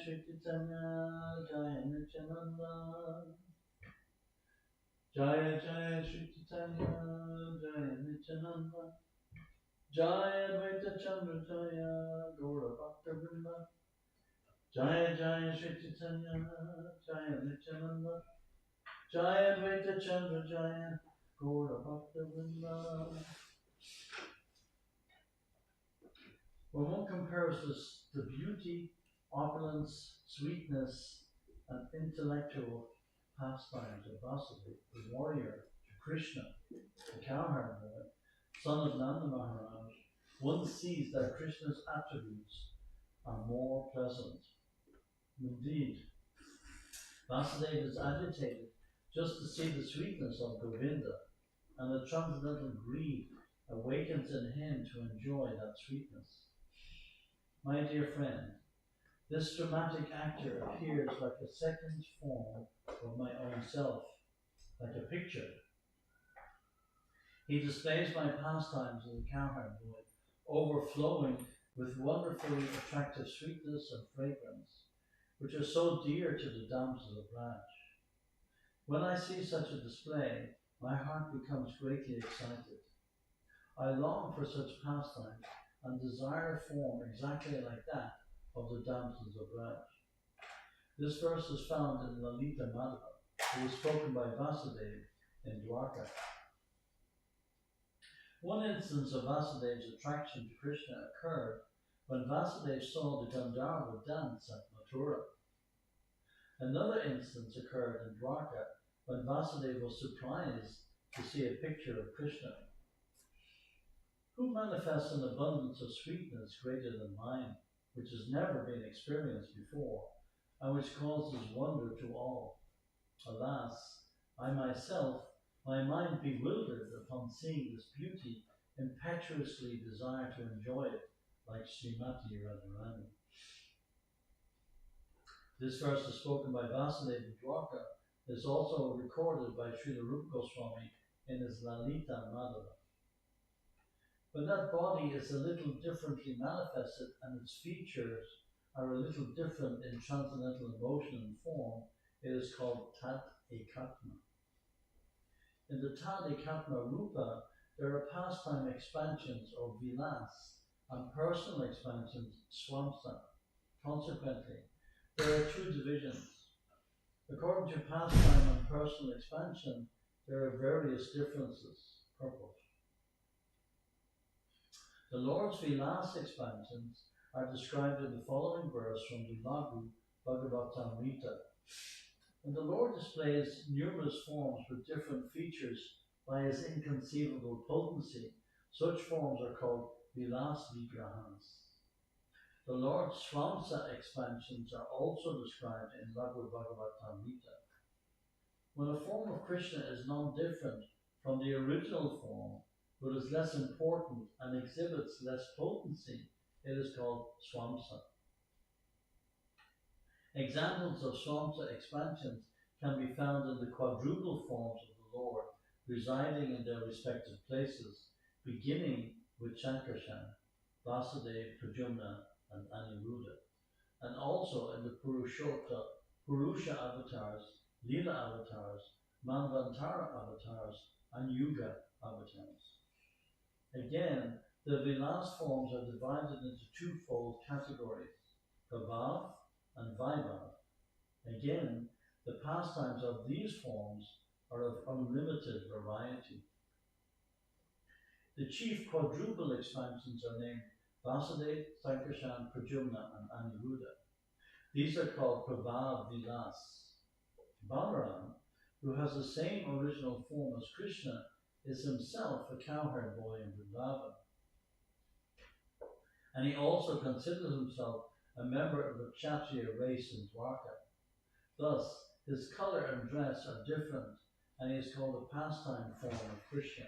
Shri Chaitanya, Jaya Nityananda. Jaya Jaya Shri Chaitanya, Jaya Nityananda. Jaya Advaita Chandra Jaya, Gaura Bhakta Vrinda. Jaya Jaya Shri Chaitanya, Jaya Nityananda. Jaya Advaita Chandra Jaya, Gaura Bhakta Vrinda. When one compares the beauty, opulence, sweetness, and intellectual pastimes of Vasudeva, the warrior, to Krishna, the cowherd boy, son of Nanda Maharaj, one sees that Krishna's attributes are more pleasant. Indeed, Vasudeva is agitated just to see the sweetness of Govinda, and the transcendental greed awakens in him to enjoy that sweetness. My dear friend, this dramatic actor appears like a second form of my own self, like a picture. He displays my pastimes as a cowherd boy, overflowing with wonderfully attractive sweetness and fragrance, which are so dear to the damsels of Raj. When I see such a display, my heart becomes greatly excited. I long for such pastimes and desire a form exactly like that of the damsels of Raj. This verse is found in Lalita Madhava, who was spoken by Vasudeva in Dwarka. One instance of Vasudeva's attraction to Krishna occurred when Vasudeva saw the Gandharva dance at Mathura. Another instance occurred in Dwarka when Vasudeva was surprised to see a picture of Krishna. Who manifests an abundance of sweetness greater than mine, which has never been experienced before, and which causes wonder to all? Alas, I myself, my mind bewildered upon seeing this beauty, impetuously desire to enjoy it like Srimati Radharani. This verse is spoken by Vasudeva in Dwarka, is also recorded by Srila Rupa Goswami in his Lalita Madhava. But that body is a little differently manifested and its features are a little different in transcendental emotion and form. It is called Tat Ekatma. In the Tat Ekatma Rupa, there are pastime expansions or vilas and personal expansions, swamsa. Consequently, there are two divisions. According to pastime and personal expansion, there are various differences. Purport. The Lord's vilas expansions are described in the following verse from the Laghu Bhagavatamrita. And the Lord displays numerous forms with different features by his inconceivable potency. Such forms are called vilas vigrahas. The Lord's swamsa expansions are also described in Laghu Bhagavatamrita. When a form of Krishna is non-different from the original form, but is less important and exhibits less potency, it is called swamsa. Examples of swamsa expansions can be found in the quadruple forms of the Lord, residing in their respective places, beginning with Shankarshan, Vasudeva, Pradyumna, and Aniruddha, and also in the Purusha avatars, Leela avatars, Manvantara avatars, and Yuga avatars. Again, the vilas forms are divided into twofold categories, Prabhav and Vaibhav. Again, the pastimes of these forms are of unlimited variety. The chief quadruple expansions are named Vasudeva, Sankarshan, Pradyumna, and Aniruddha. These are called Prabhav Vilas. Balaram, who has the same original form as Krishna, is himself a cowherd boy in Vrindavan. And he also considers himself a member of the Kshatriya race in Dwarka. Thus, his color and dress are different, and he is called a pastime form of Krishna.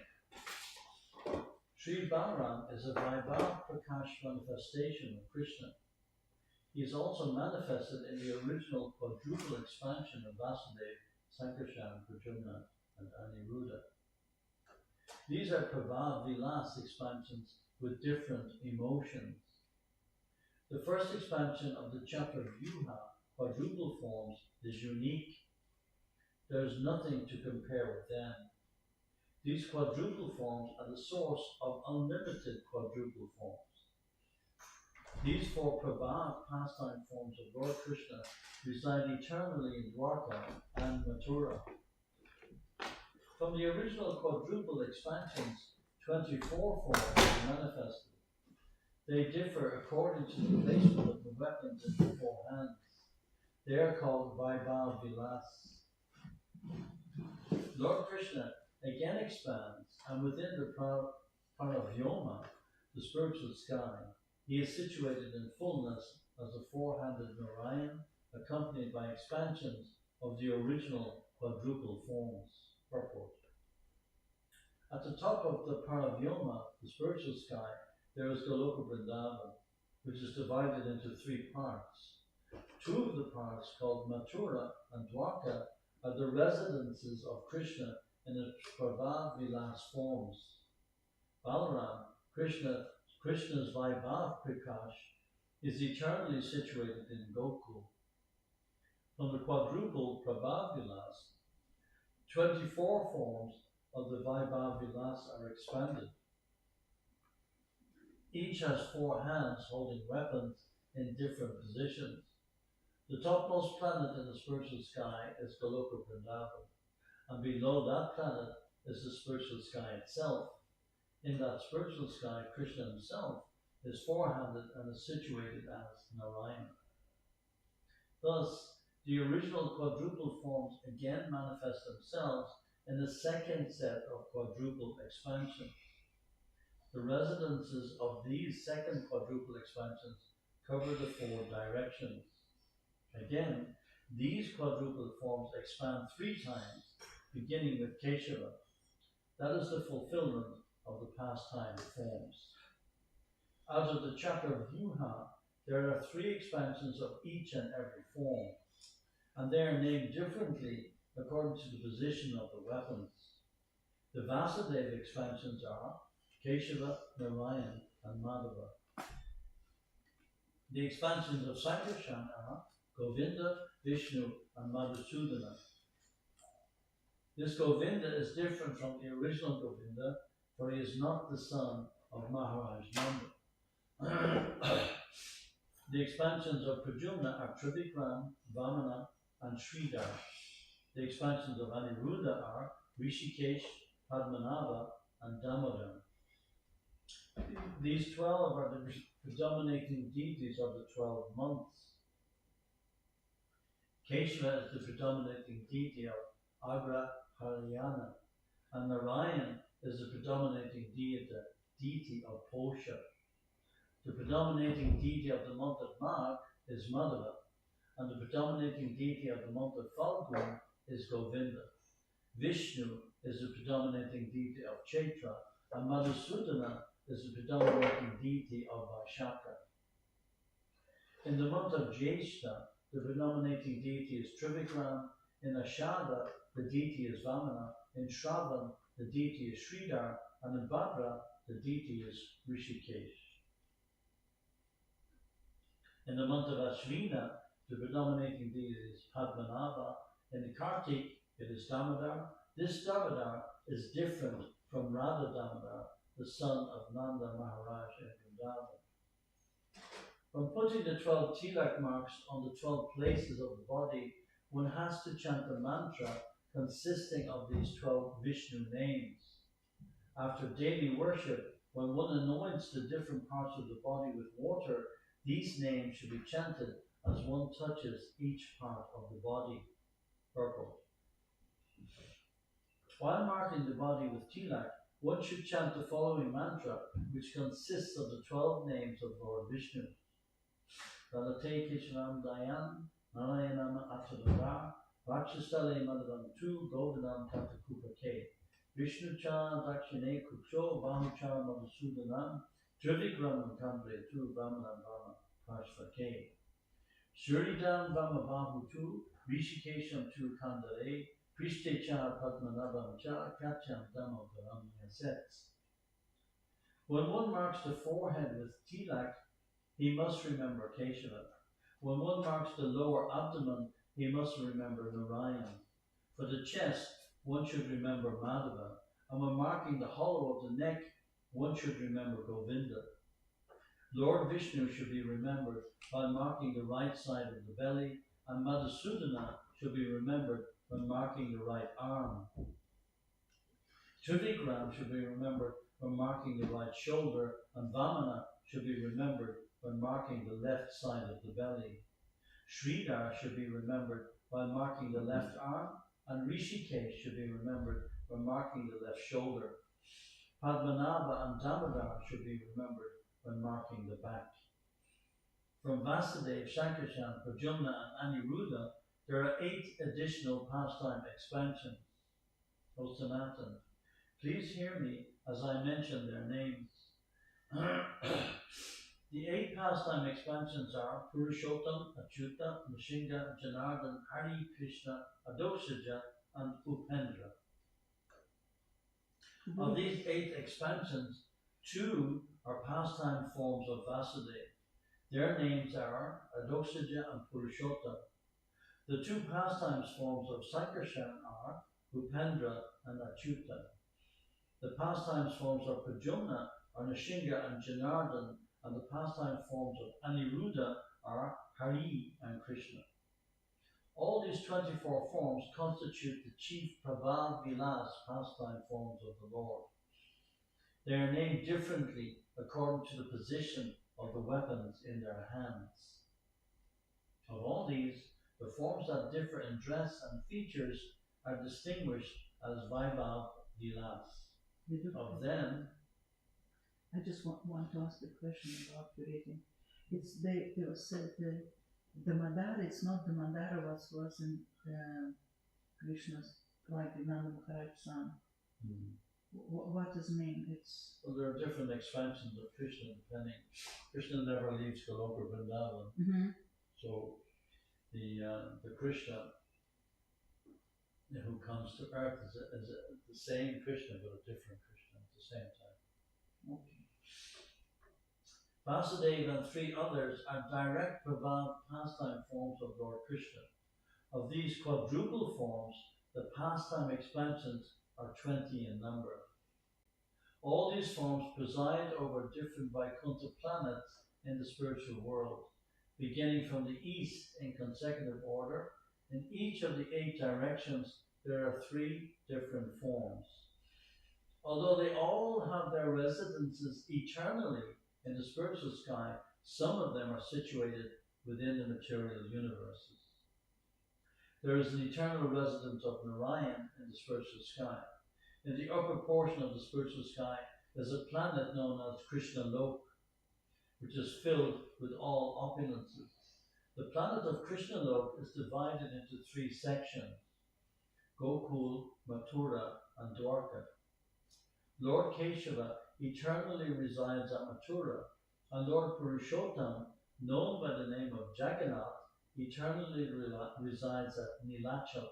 Sri Balaram is a Vaibhav Prakash manifestation of Krishna. He is also manifested in the original quadruple expansion of Vasudeva, Sankarshan, Pradyumna, and Aniruddha. These are Prabhav Vilas expansions with different emotions. The first expansion of the chapter Vyuha quadruple forms is unique. There is nothing to compare with them. These quadruple forms are the source of unlimited quadruple forms. These four Prabhav pastime forms of Lord Krishna reside eternally in Dwarka and Mathura. From the original quadruple expansions, 24 forms are manifested. They differ according to the placement of the weapons in the four hands. They are called Vaibhav Vilas. Lord Krishna again expands, and within the Paravyoma, the spiritual sky, he is situated in fullness as a four-handed Narayan, accompanied by expansions of the original quadruple forms. Purport. At the top of the Paravyoma, the spiritual sky, there is Goloka Vrindavan, which is divided into three parts. Two of the parts, called Mathura and Dwarka, are the residences of Krishna in its Prabhav Vilas forms. Balaram, Krishna's Vaibhav Prakash, is eternally situated in Gokul. From the quadruple Prabhav Vilas, 24 forms of the Vaibhav Vilas are expanded. Each has four hands holding weapons in different positions. The topmost planet in the spiritual sky is Goloka Vrindavan, and below that planet is the spiritual sky itself. In that spiritual sky, Krishna himself is four-handed and is situated as Narayana. Thus, the original quadruple forms again manifest themselves in the second set of quadruple expansions. The residences of these second quadruple expansions cover the four directions. Again, these quadruple forms expand three times, beginning with Keshava. That is the fulfillment of the pastime forms. Out of the Chakravyuha, there are three expansions of each and every form, and they are named differently according to the position of the weapons. The Vasudeva expansions are Keshava, Narayan, and Madhava. The expansions of Sankarshan are Govinda, Vishnu, and Madhusudana. This Govinda is different from the original Govinda, for he is not the son of Maharaj Nanda. The expansions of Pradyumna are Trivikram, Vamana, and Sridhar. The expansions of Aniruddha are Rishikesh, Padmanabha, and Damodar. These 12 are the predominating deities of the 12 months. Keshava is the predominating deity of Agra Haryana, and Narayan is the predominating deity of Posha. The predominating deity of the month of Magh is Madhava, and the predominating deity of the month of Falgun is Govinda. Vishnu is the predominating deity of Chaitra, and Madhusudana is the predominating deity of Vaishakha. In the month of Jyeshta, the predominating deity is Trivikram. In Ashada, the deity is Vamana. In Shravan, the deity is Sridhar. And in Bhadra, the deity is Rishikesh. In the month of Ashvina, the predominating deity is Padmanabha. In the Kartik, it is Damodar. This Damodar is different from Radha Damodar, the son of Nanda Maharaj in Vrindavan. When putting the 12 tilak marks on the 12 places of the body, one has to chant the mantra consisting of these 12 Vishnu names. After daily worship, when one anoints the different parts of the body with water, these names should be chanted as one touches each part of the body. Purport. While marking the body with tilak, one should chant the following mantra, which consists of the 12 names of Lord Vishnu. Dalate Kishram Dayan, Narayanam Atavara, Rakshastale Madhavam Tu, Govindam Tatakupake, Vishnu Cha Dakshine Kuksho, Bahucha Madhusudanam, Trivikram Kandre Tu, Brahmanam Brahma, Parshvake, Shuridam Brahma Bahu Tu, Rishikesham Tu Kandare, Prishte Cha Padmanabam Cha, Kacham Damodaram Yasets. When one marks the forehead with tilak, he must remember Keshava. When one marks the lower abdomen, he must remember Narayan. For the chest, one should remember Madhava. And when marking the hollow of the neck, one should remember Govinda. Lord Vishnu should be remembered by marking the right side of the belly, and Madhusudana should be remembered when marking the right arm. Trivikram should be remembered when marking the right shoulder, and Vamana should be remembered when marking the left side of the belly. Sridhar should be remembered by marking the left arm, and Rishikesh should be remembered when marking the left shoulder. Padmanabha and Damodar should be remembered when marking the back. From Vasudev, Shankarshan, Pradyumna and Aniruddha, there are 8 additional pastime expansions. O Sanatan, please hear me as I mention their names. The 8 pastime expansions are Purushottam, Achyuta, Nishinga, Janardhan, Hari, Krishna, Adoshaja, and Upendra. Of these 8 expansions, 2 are pastime forms of Vasudeva. Their names are Adoshaja and Purushottam. The 2 pastimes forms of Sankarshan are Upendra and Achyuta. The pastimes forms of Pradyumna are Nishinga and Janardhan, and the pastime forms of Aniruddha are Hari and Krishna. All these 24 forms constitute the chief Prabhav Vilas pastime forms of the Lord. They are named differently according to the position of the weapons in their hands. Of all these, the forms that differ in dress and features are distinguished as Vaibhav Vilas. Of them, I just want to ask a question about creating. They said the Mandara, it's not the Mandara was in Krishna's, like Nanda Maharaj son. What does it mean? Well, there are different expansions of Krishna depending. Krishna never leaves Goloka Vrindavan. Mm-hmm. So the Krishna who comes to earth is the same Krishna but a different Krishna at the same time. Okay. Vasudeva and 3 others are direct Prabhav pastime forms of Lord Krishna. Of these quadruple forms, the pastime expansions are 20 in number. All these forms preside over different Vaikuntha planets in the spiritual world, beginning from the east in consecutive order. In each of the 8 directions, there are 3 different forms. Although they all have their residences eternally in the spiritual sky, some of them are situated within the material universes. There is an eternal residence of Narayan in the spiritual sky. In the upper portion of the spiritual sky is a planet known as Krishna Lok, which is filled with all opulences. The planet of Krishna Lok is divided into 3 sections: Gokul, Mathura, and Dwarka. Lord Keshava eternally resides at Mathura, and Lord Purushottam, known by the name of Jagannath, eternally resides at Nilachala.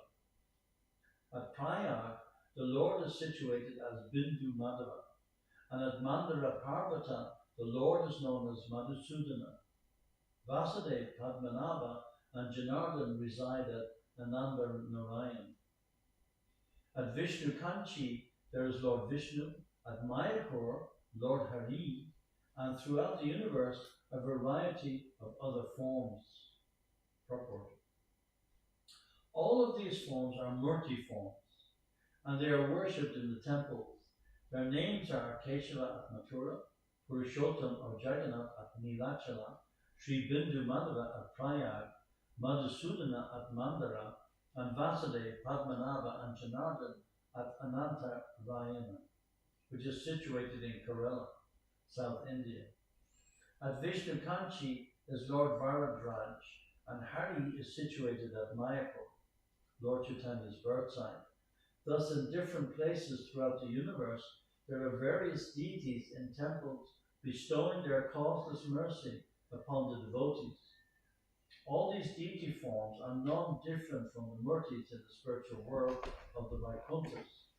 At Prayag, the Lord is situated as Bindu Madhava, and at Mandara Parvata, the Lord is known as Madhusudana. Vasudeva, Padmanabha, and Janardhan reside at Ananda Narayan. At Vishnu Kanchi, there is Lord Vishnu. At Mayapur, Lord Hari, and throughout the universe, a variety of other forms. Purport. All of these forms are Murti forms, and they are worshipped in the temples. Their names are Keshava at Mathura, Purushottam or Jagannath at Nilachala, Sri Bindu Madhava at Prayag, Madhusudana at Mandara, and Vasudeva, Padmanabha, and Janardhan at Ananta Rayana, which is situated in Kerala, South India. At Vishnu Kanchi is Lord Varadraj, and Hari is situated at Mayapur, Lord Chaitanya's birthsite. Thus, in different places throughout the universe, there are various deities in temples bestowing their causeless mercy upon the devotees. All these deity forms are non-different from the Murtis in the spiritual world of the Vaikunthas.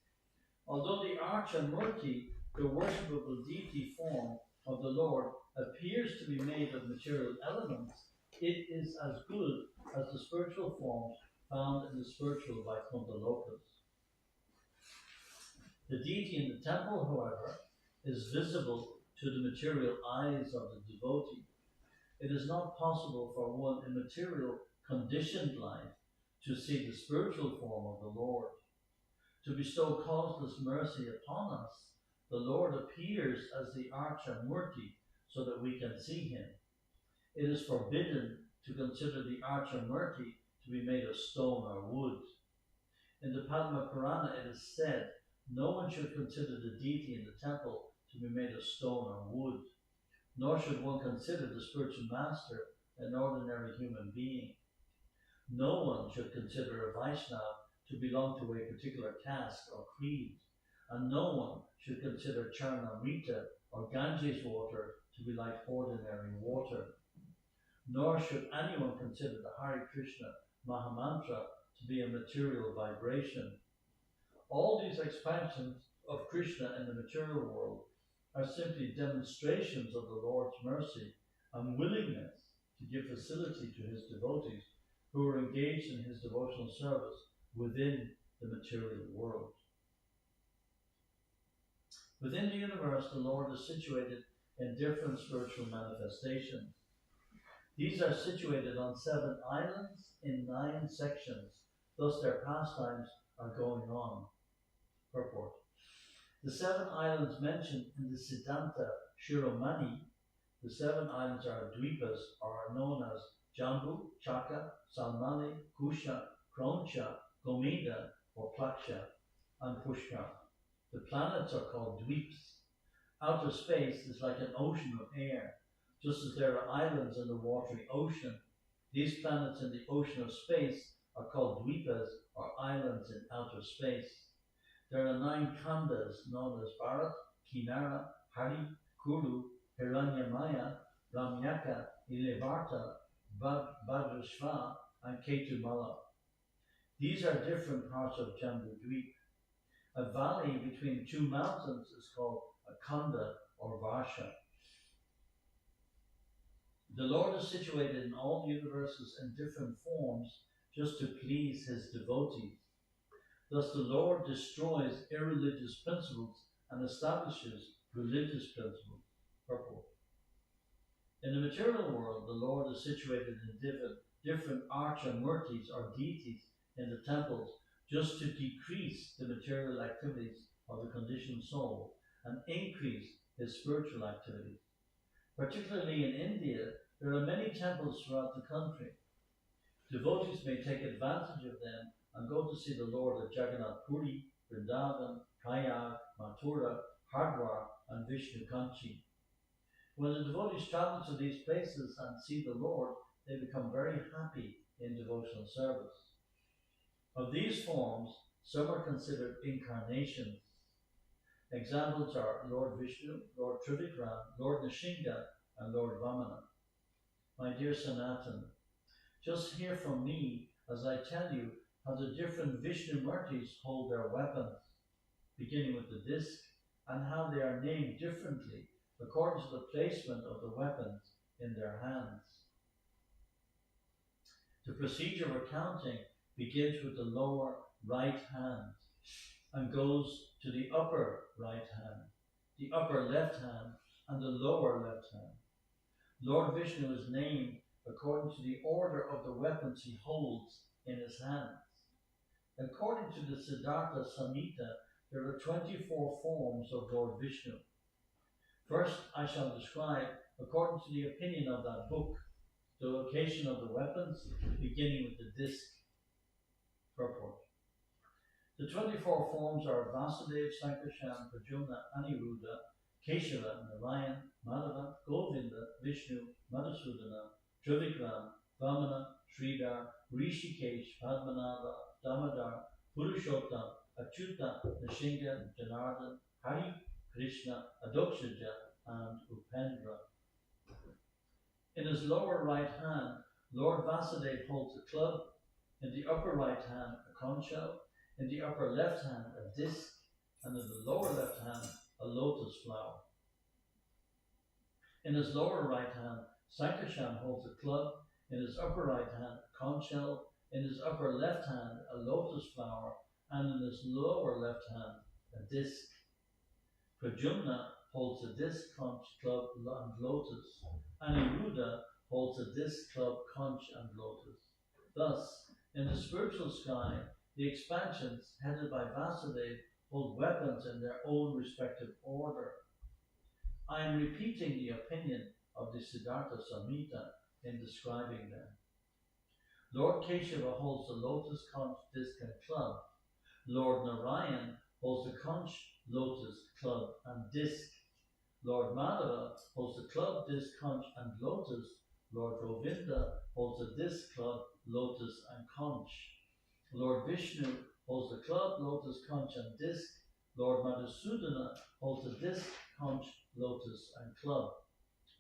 Although the Archa Murti, the worshipable deity form of the Lord, appears to be made of material elements, It is as good as the spiritual forms found in the spiritual Vaikuntha lokas. The deity in the temple, however, is visible to the material eyes of the devotee. It is not possible for one in material conditioned life to see the spiritual form of the Lord. To bestow causeless mercy upon us, the Lord appears as the Archamurti so that we can see him. It is forbidden to consider the Archamurti to be made of stone or wood. In the Padma Purana it is said, no one should consider the deity in the temple to be made of stone or wood, nor should one consider the spiritual master an ordinary human being. No one should consider a Vaishnava to belong to a particular caste or creed, and no one should consider Charitamrita or Ganges water to be like ordinary water. Nor should anyone consider the Hare Krishna Mahamantra to be a material vibration. All these expansions of Krishna in the material world are simply demonstrations of the Lord's mercy and willingness to give facility to his devotees who are engaged in his devotional service within the material world. Within the universe, the Lord is situated in different spiritual manifestations. These are situated on 7 islands in 9 sections, thus their pastimes are going on. Purport. The 7 islands mentioned in the Siddhanta Shiromani, the 7 islands are dvipas, are known as Jambu, Chaka, Salmali, Kusha, Kroncha, Gomida, or Plaksha, and Pushkar. The planets are called dvips. Outer space is like an ocean of air. Just as there are islands in the watery ocean, these planets in the ocean of space are called dvipas, or islands in outer space. There are 9 khandas known as Bharat, Kinara, Hari, Kuru, Hiranyamaya, Ramyaka, Ilevarta, Bhadrashva, and Ketumala. These are different parts of Jambudvip. A valley between 2 mountains is called a khanda or varsha. The Lord is situated in all universes in different forms just to please his devotees. Thus the Lord destroys irreligious principles and establishes religious principles. Purport. In the material world, the Lord is situated in different archamurtis or deities in the temples just to decrease the material activities of the conditioned soul and increase his spiritual activities. Particularly in India, there are many temples throughout the country. Devotees may take advantage of them and go to see the Lord at Jagannath Puri, Vrindavan, Prayag, Mathura, Hardwar, and Vishnu Kanchi. When the devotees travel to these places and see the Lord, they become very happy in devotional service. Of these forms, some are considered incarnations. Examples are Lord Vishnu, Lord Trivikram, Lord Nishinga, and Lord Vamana. My dear Sanatan, just hear from me as I tell you how the different Vishnu Murtis hold their weapons, beginning with the disc, and how they are named differently according to the placement of the weapons in their hands. The procedure of counting begins with the lower right hand and goes to the upper right hand, the upper left hand, and the lower left hand. Lord Vishnu is named according to the order of the weapons he holds in his hands. According to the Siddhartha Samhita, there are 24 forms of Lord Vishnu. First, I shall describe, according to the opinion of that book, the location of the weapons, beginning with the disc. Purport. The 24 forms are Vasudeva, Sankarshan, Pradyumna, Aniruddha, Keshava, Narayan, Madhava, Govinda, Vishnu, Madhusudana, Trivikram, Vamana, Sridhar, Rishikesh, Padmanabha, Damodar, Purushottam, Achyuta, Nishinga, Janardhan, Hari, Krishna, Adokshaja, and Upendra. In his lower right hand, Lord Vasudeva holds a club, in the upper right hand a conch shell, in the upper left hand a disc, and in the lower left hand a lotus flower. In his lower right hand, Sankarshan holds a club, in his upper right hand a conch shell, in his upper left hand a lotus flower, and in his lower left hand a disc. Pradyumna holds a disc, conch, club, and lotus. Aniruddha holds a disc, club, conch, and lotus. Thus, in the spiritual sky, the expansions headed by Vasudeva hold weapons in their own respective order. I am repeating the opinion of the Siddhartha Samhita in describing them. Lord Keshava holds the lotus, conch, disc, and club. Lord Narayan holds the conch, lotus, club, and disc. Lord Madhava holds the club, disc, conch, and lotus. Lord Govinda holds the disc, club, lotus, and conch. Lord Vishnu holds the club, lotus, conch, and disc. Lord Madhusudana holds the disc, conch, lotus, and club.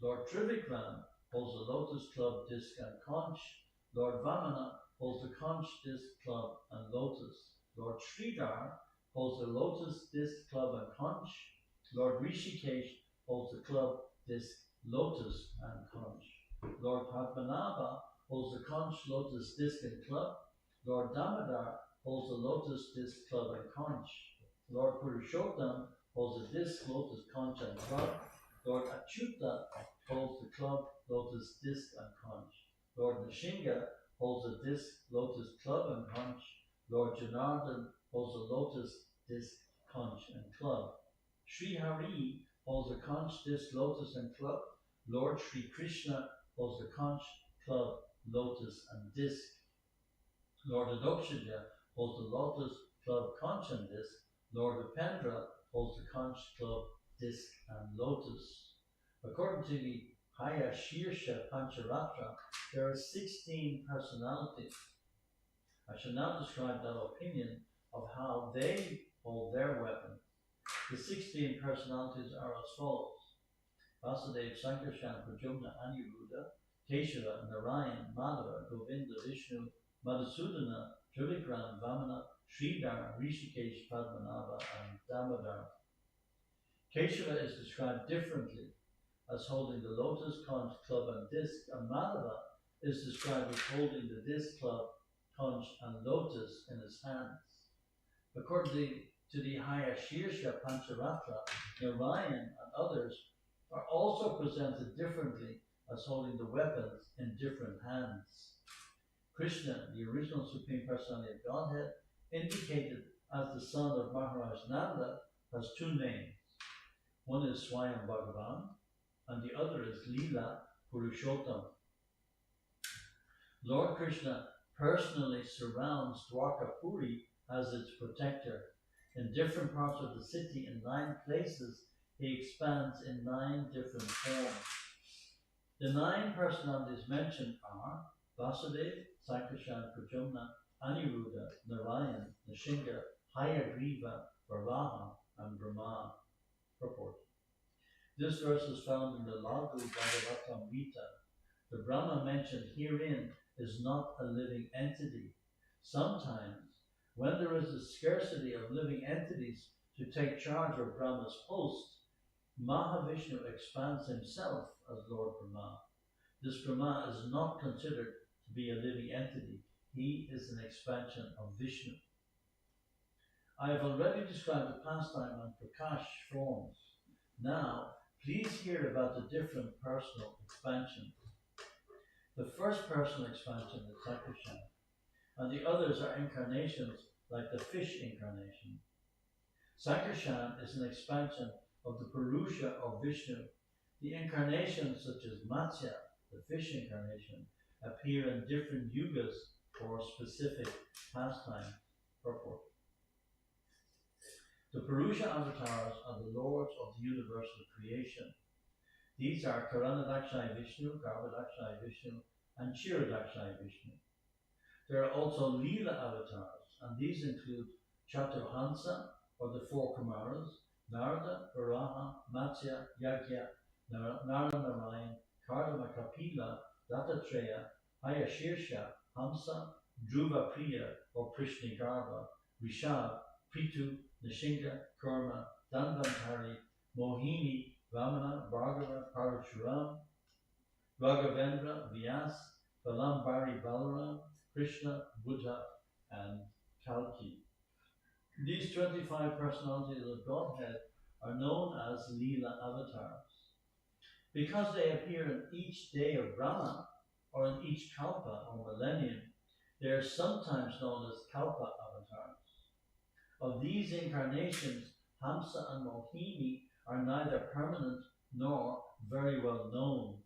Lord Trivikram holds the lotus, club, disc, and conch. Lord Vamana holds the conch, disc, club, and lotus. Lord Sridhar holds the lotus, disc, club, and conch. Lord Rishikesh holds the club, disc, lotus, and conch. Lord Padmanabha holds the conch, lotus, disc, and club. Lord Damodar holds the lotus, disc, club, and conch. Lord Purushottam holds the disc, lotus, conch, and club. Lord Achyuta holds the club, lotus, disc, and conch. Lord Nishinga holds the disc, lotus, club, and conch. Lord Janardhan holds the lotus, disc, conch, and club. Sri Hari holds the conch, disc, lotus, and club. Lord Sri Krishna holds the conch, club, lotus, and disc. Lord Adokshaya holds the lotus, club, conch, and disc. Lord Upendra holds the conch, club, disc, and lotus. According to the Haya Shirsha Pancharatra, there are 16 personalities. I shall now describe that opinion of how they hold their weapon. The 16 personalities are as follows: Vasudeva, Sankarshan, Pradyumna, Aniruddha, Keshava, Narayan, Madhava, Govinda, Vishnu, Madhusudana, Trivikram, Vamana, Sridhar, Rishikesh, Padmanabha, and Damodar. Keshava is described differently as holding the lotus, conch, club, and disc, and Madhava is described as holding the disc, club, conch, and lotus in his hands. According to the Haya Shirsha Pancharatra, Narayan and others are also presented differently as holding the weapons in different hands. Krishna, the original Supreme Personality of Godhead, indicated as the son of Maharaj Nanda, has two names. One is Swayam Bhagavan, and the other is Leela Purushottam. Lord Krishna personally surrounds Dwarkapuri as its protector. In different parts of the city, in 9 places, he expands in 9 different forms. The 9 personalities mentioned are Vasudeva, Sankarshan, Pradyumna, Aniruddha, Narayan, Nishinga, Hayagriva, Varaha, and Brahma. Purport. This verse is found in the Laghu Bhagavatamrita. The Brahma mentioned herein is not a living entity. Sometimes, when there is a scarcity of living entities to take charge of Brahma's post, Mahavishnu expands himself as Lord Brahma. This Brahma is not considered to be a living entity. He is an expansion of Vishnu. I have already described the pastime on Prakash forms. Now, please hear about the different personal expansions. The first personal expansion is Sankarshan, and the others are incarnations like the fish incarnation. Sankarshan is an expansion of the Purusha or Vishnu. The incarnations such as Matsya, the fish incarnation, appear in different yugas for specific pastimes. Purport. The Purusha avatars are the lords of the universal creation. These are Karanadakshay Vishnu, Garbhadakshay Vishnu, and Chiradakshay Vishnu. There are also Leela avatars, and these include Chaturhansa, or the 4 Kumaras, Narada, Varaha, Matsya, Yagya, Narayan, Kardama Kapila, Dattatreya, Hayashirsha, Hamsa, Dhruva Priya, or Prishnigarbha, Rishab, Pritu, Nishinga, Kurma, Danvantari, Mohini, Vamana, Bhargava, Parachuram, Raghavendra, Vyas, Balambari Balaram, Krishna, Buddha, and Kalki. These 25 personalities of Godhead are known as Leela avatars. Because they appear in each day of Brahma, or in each kalpa or millennium, they are sometimes known as kalpa avatars. Of these incarnations, Hamsa and Mohini are neither permanent nor very well known,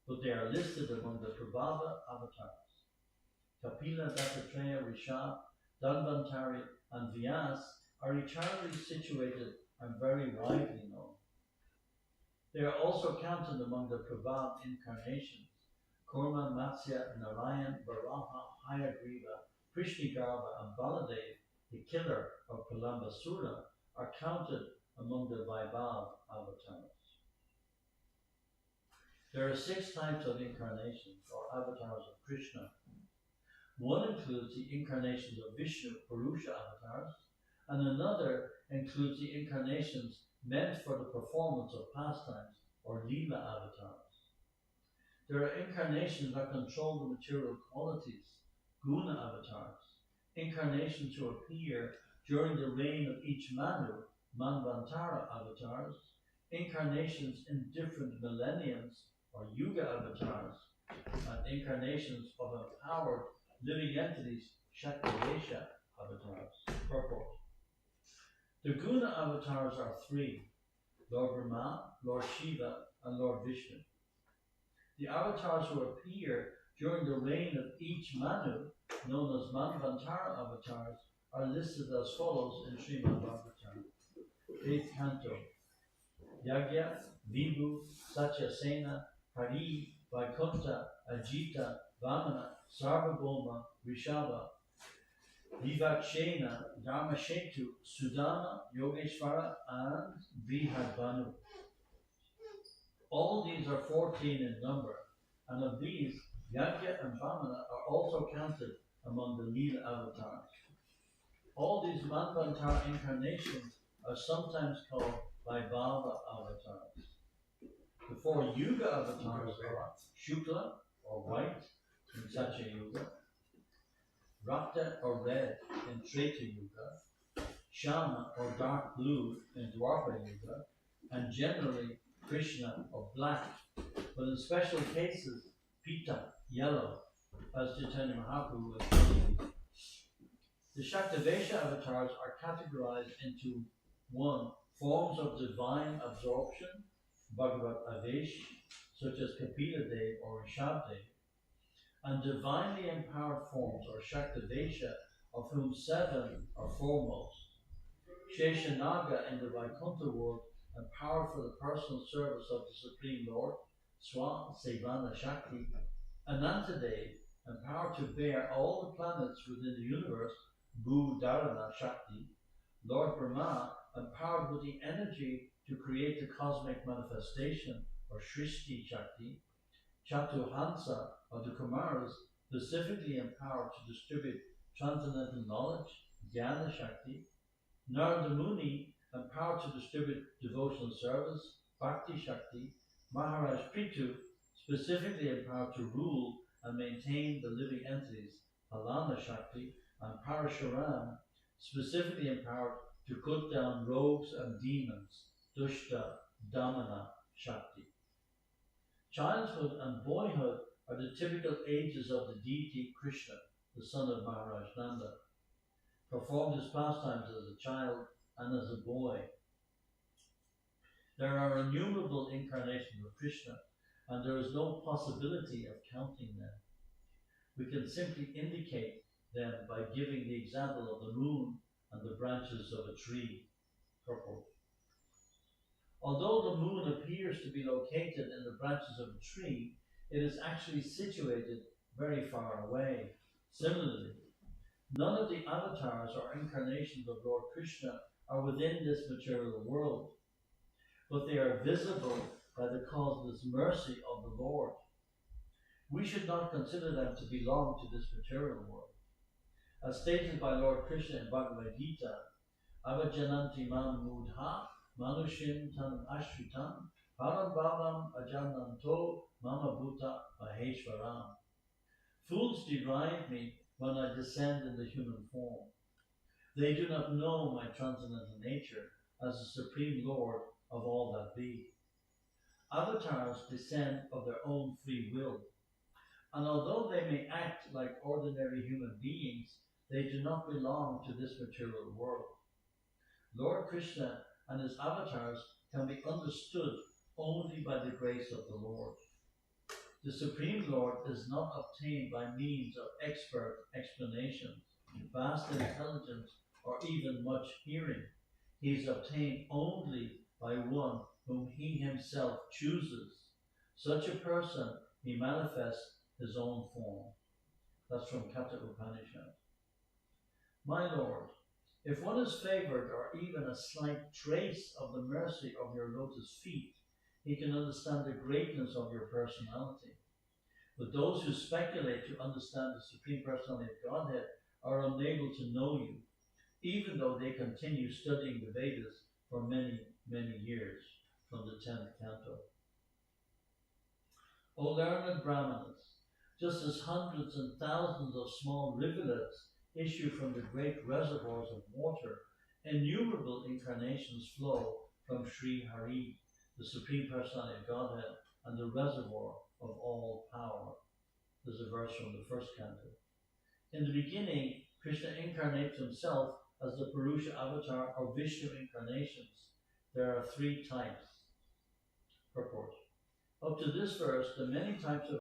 but they are listed among the Prabhava avatars. Kapila, Dattatreya, Rishabh, Dhanvantari, and Vyas are eternally situated and very widely known. They are also counted among the Prabhav incarnations. Kurma, Matsya, Narayan, Varaha, Hayagriva, Krishnagarbha, and Baladev, the killer of Pralambasura, are counted among the Vaibhav avatars. There are 6 types of incarnations, or avatars of Krishna. One includes the incarnations of Vishnu, Purusha avatars, and another includes the incarnations meant for the performance of pastimes, or Leela avatars. There are incarnations that control the material qualities, Guna avatars, incarnations who appear during the reign of each Manu, Manvantara avatars, incarnations in different millenniums, or Yuga avatars, and incarnations of empowered living entities, Shaktavesha avatars. Purport. The Guna avatars are 3, Lord Brahma, Lord Shiva, and Lord Vishnu. The avatars who appear during the reign of each Manu, known as Manvantara avatars, are listed as follows in Srimad Bhagavatam. 8th Canto. Yagya, Vibhu, Satyasena, Hari, Vaikuntha, Ajita, Vamana, Sarvabhauma, Rishabha, Vivakshena, Dharmashetu, Sudama, Yogeshvara, and Brihadbanu. All these are 14 in number, and of these, Yagya and Vamana are also counted among the Leela avatars. All these Manvantara incarnations are sometimes called Vaibhava avatars. The 4 Yuga avatars are Shukla, or white, in Satya Yuga, Rakta, or red, in Treta Yuga, Shama, or dark blue, in Dwapara Yuga, and generally Krishna, or black, but in special cases, Pita, yellow, as Chaitanya Mahaprabhu explained. The Shaktavesha avatars are categorized into 1. Forms of divine absorption, Bhagavat Avesh, such as Kapila Dev or Rishabdev, and divinely empowered forms, or Shaktavesha, of whom 7 are foremost. Sheshanaga in the Vaikuntha world, empowered for the personal service of the Supreme Lord, Swa Sevana Shakti. Anantadev, empowered to bear all the planets within the universe, Bhu Dharana Shakti. Lord Brahma, empowered with the energy to create the cosmic manifestation, or Shrishti Shakti. Chatuhansa, of the Kumaras, specifically empowered to distribute transcendental knowledge, Jnana Shakti. Narada Muni, empowered to distribute devotional service, Bhakti Shakti. Maharaj Prithu, specifically empowered to rule and maintain the living entities, Palana Shakti. And Parashuram, specifically empowered to put down rogues and demons, Dushta Damana Shakti. Childhood and boyhood are the typical ages of the deity Krishna, the son of Maharaj Nanda. Performed his pastimes as a child and as a boy. There are innumerable incarnations of Krishna, and there is no possibility of counting them. We can simply indicate them by giving the example of the moon and the branches of a tree. Purple. Although the moon appears to be located in the branches of a tree, it is actually situated very far away. Similarly, none of the avatars or incarnations of Lord Krishna are within this material world, but they are visible by the causeless mercy of the Lord. We should not consider them to belong to this material world. As stated by Lord Krishna in Bhagavad Gita, Avajananti mam mudha manushim tanam ashritam param bhavam ajananto mama bhuta maheshwaram. Fools deride me when I descend in the human form. They do not know my transcendental nature as the Supreme Lord of all that be. Avatars descend of their own free will, and although they may act like ordinary human beings, they do not belong to this material world. Lord Krishna and his avatars can be understood only by the grace of the Lord. The Supreme Lord is not obtained by means of expert explanations, vast intelligence, or even much hearing. He is obtained only by one whom he himself chooses. Such a person, he manifests his own form. That's from Katha Upanishad. My Lord, if one is favored or even a slight trace of the mercy of your lotus feet, he can understand the greatness of your personality. But those who speculate to understand the Supreme Personality of Godhead are unable to know you, even though they continue studying the Vedas for many, many years, from the 10th canto. O learned Brahmanas, just as hundreds and thousands of small rivulets issue from the great reservoirs of water, innumerable incarnations flow from Sri Hari, the Supreme Personality of Godhead, and the reservoir of all power. There's a verse from the first canto. In the beginning, Krishna incarnates himself as the Purusha avatar of Vishnu incarnations. There are 3 types. Purport. Up to this verse, the many types of